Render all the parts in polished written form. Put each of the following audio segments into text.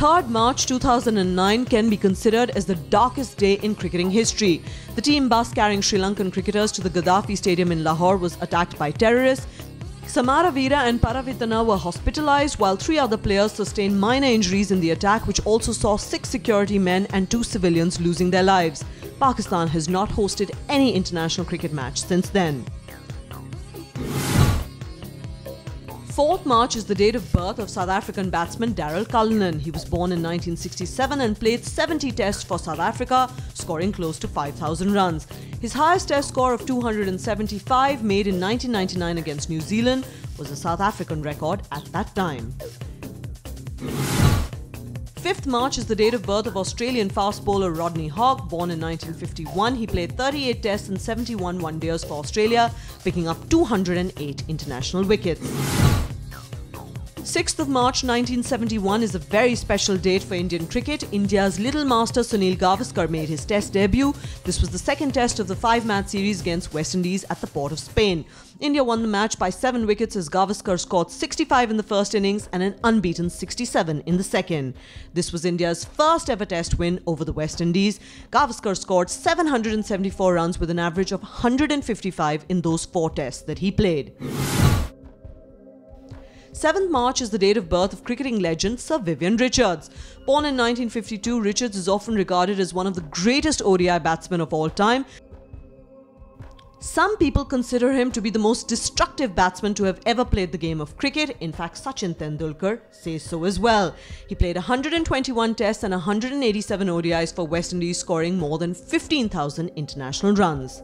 3rd March 2009 can be considered as the darkest day in cricketing history. The team bus carrying Sri Lankan cricketers to the Gaddafi Stadium in Lahore was attacked by terrorists. Samaravira and Paravitana were hospitalized, while 3 other players sustained minor injuries in the attack, which also saw 6 security men and 2 civilians losing their lives. Pakistan has not hosted any international cricket match since then. 4th March is the date of birth of South African batsman Daryl Cullinan. He was born in 1967 and played 70 tests for South Africa, scoring close to 5,000 runs. His highest test score of 275, made in 1999 against New Zealand, was a South African record at that time. 5th March is the date of birth of Australian fast bowler Rodney Hogg. Born in 1951, he played 38 tests and 71 one-days for Australia, picking up 208 international wickets. 6th of March 1971 is a very special date for Indian cricket. India's little master Sunil Gavaskar made his test debut. This was the 2nd test of the 5-match series against West Indies at the port of Spain. India won the match by 7 wickets as Gavaskar scored 65 in the first innings and an unbeaten 67 in the second. This was India's first ever test win over the West Indies. Gavaskar scored 774 runs with an average of 155 in those 4 tests that he played. 7th March is the date of birth of cricketing legend Sir Vivian Richards. Born in 1952, Richards is often regarded as one of the greatest ODI batsmen of all time. Some people consider him to be the most destructive batsman to have ever played the game of cricket. In fact, Sachin Tendulkar says so as well. He played 121 tests and 187 ODIs for West Indies, scoring more than 15,000 international runs.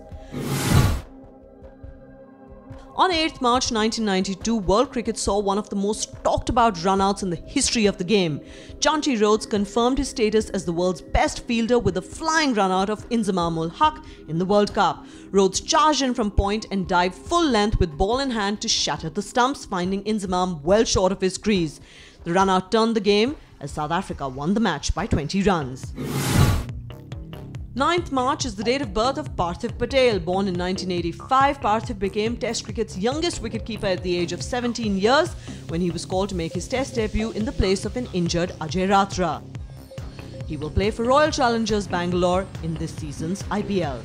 On 8th March 1992, world cricket saw one of the most talked about run-outs in the history of the game. Jonty Rhodes confirmed his status as the world's best fielder with a flying run-out of Inzamam ul Haq in the World Cup. Rhodes charged in from point and dived full length with ball in hand to shatter the stumps, finding Inzamam well short of his crease. The run-out turned the game as South Africa won the match by 20 runs. 9th March is the date of birth of Parthiv Patel. Born in 1985, Parthiv became Test cricket's youngest wicketkeeper at the age of 17 years when he was called to make his Test debut in the place of an injured Ajay Ratra. He will play for Royal Challengers Bangalore in this season's IPL.